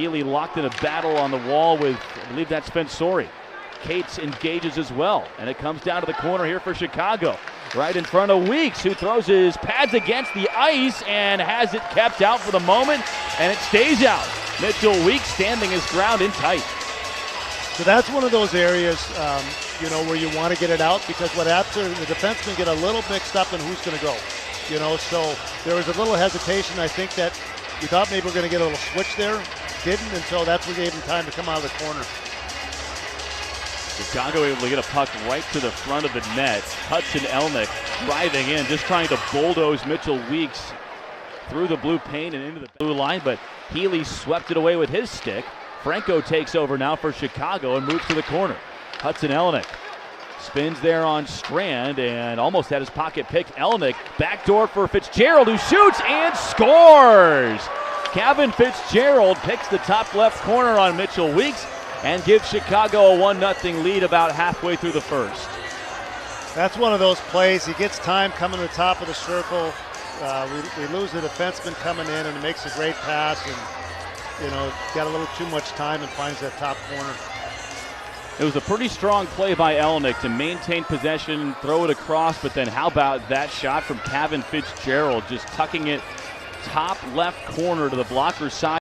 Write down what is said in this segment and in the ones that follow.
Healy locked in a battle on the wall with, I believe that's Fensori. Cates engages as well, and it comes down to the corner here for Chicago. Right in front of Weeks, who throws his pads against the ice and has it kept out for the moment, and it stays out. Mitchell Weeks standing his ground in tight. So that's one of those areas, where you want to get it out, because what happens, the defensemen get a little mixed up in who's going to go. So there was a little hesitation. I think that we thought maybe we're going to get a little switch there. Didn't, and so that's what gave him time to come out of the corner. Chicago able to get a puck right to the front of the net. Hudson Elnick driving in, just trying to bulldoze Mitchell Weeks through the blue paint and into the blue line, but Healy swept it away with his stick. Franco takes over now for Chicago and moves to the corner. Hudson Elnick spins there on Strand and almost had his pocket picked. Elnick backdoor for Fitzgerald, who shoots and scores! Kevin Fitzgerald picks the top left corner on Mitchell Weeks and gives Chicago a 1-0 lead about halfway through the first. That's one of those plays. He gets time coming to the top of the circle. We lose the defenseman coming in, and he makes a great pass, and got a little too much time and finds that top corner. It was a pretty strong play by Elnick to maintain possession, throw it across, but then how about that shot from Kevin Fitzgerald, just tucking it top left corner to the blocker side.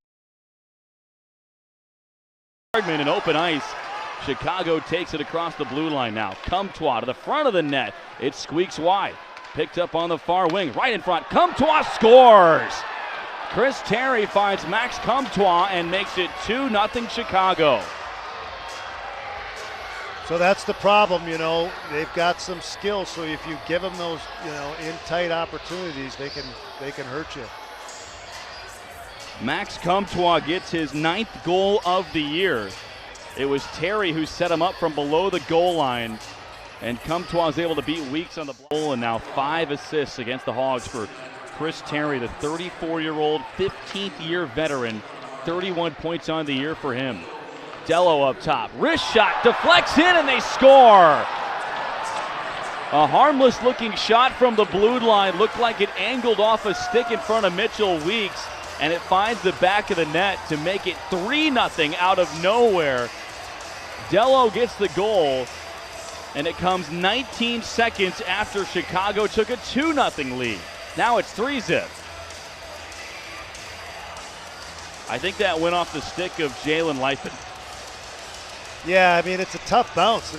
In open ice, Chicago takes it across the blue line now. Comtois to the front of the net. It squeaks wide. Picked up on the far wing, right in front. Comtois scores! Chris Terry finds Max Comtois and makes it 2-0 Chicago. So that's the problem, they've got some skill, so if you give them those, in tight opportunities, they can hurt you. Max Comtois gets his 9th goal of the year. It was Terry who set him up from below the goal line, and Comtois is able to beat Weeks on the goal, and now 5 assists against the Hogs for Chris Terry, the 34-year-old, 15th-year veteran. 31 points on the year for him. Dello up top, wrist shot, deflects in, and they score! A harmless-looking shot from the blue line, looked like it angled off a stick in front of Mitchell Weeks, and it finds the back of the net to make it 3-0 out of nowhere. Dello gets the goal, and it comes 19 seconds after Chicago took a 2-0 lead. Now it's 3-zip. I think that went off the stick of Jalen Leifman. Yeah, it's a tough bounce.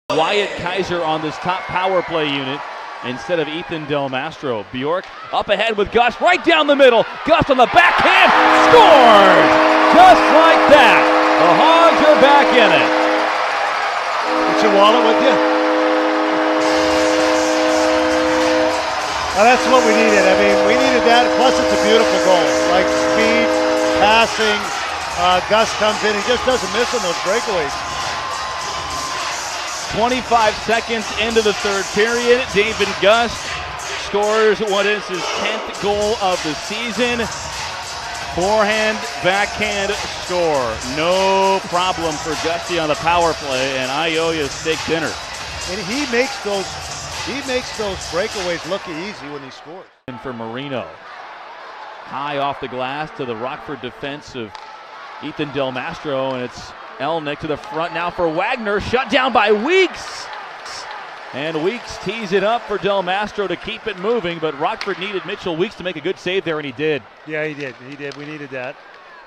Wyatt Kaiser on this top power play unit instead of Ethan Del Mastro. Bjork up ahead with Gus right down the middle. Gus on the backhand, scores! Just like that. The Hogs are back in it. Get your wallet with you? Well, that's what we needed. We needed that. Plus, it's a beautiful goal. Like speed, passing. Gus comes in. He just doesn't miss on those breakaways. 25 seconds into the third period, David Gus scores what is his 10th goal of the season. Forehand, backhand score. No problem for Gusty on the power play, and I owe you steak dinner. And he makes those breakaways look easy when he scores. And for Marino, high off the glass to the Rockford defense of Ethan Del Mastro, and it's Elnick to the front now for Wagner, shut down by Weeks. And Weeks tees it up for Del Mastro to keep it moving, but Rockford needed Mitchell Weeks to make a good save there, and he did. Yeah, he did. We needed that.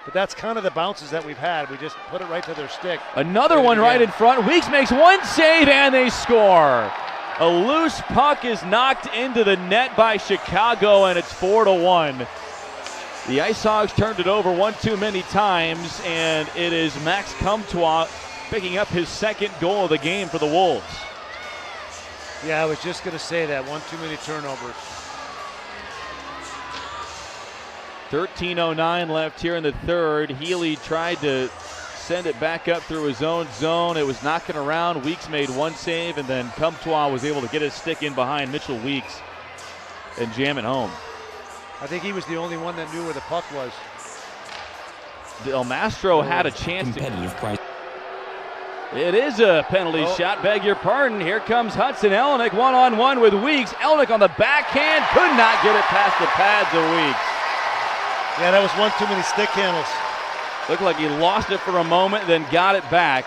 But that's kind of the bounces that we've had. We just put it right to their stick. Another one right in front. Weeks makes one save, and they score. A loose puck is knocked into the net by Chicago, and it's 4-1. The IceHogs turned it over one too many times, and it is Max Comtois picking up his 2nd goal of the game for the Wolves. Yeah, I was just going to say that. One too many turnovers. 13:09 left here in the third. Healy tried to send it back up through his own zone. It was knocking around. Weeks made one save, and then Comtois was able to get his stick in behind Mitchell Weeks and jam it home. I think he was the only one that knew where the puck was. Del Mastro had a chance to. It is a penalty shot, beg your pardon. Here comes Hudson Elnick, one-on-one with Weeks. Elnick on the backhand, could not get it past the pads of Weeks. Yeah, that was one too many stick handles. Looked like he lost it for a moment, then got it back.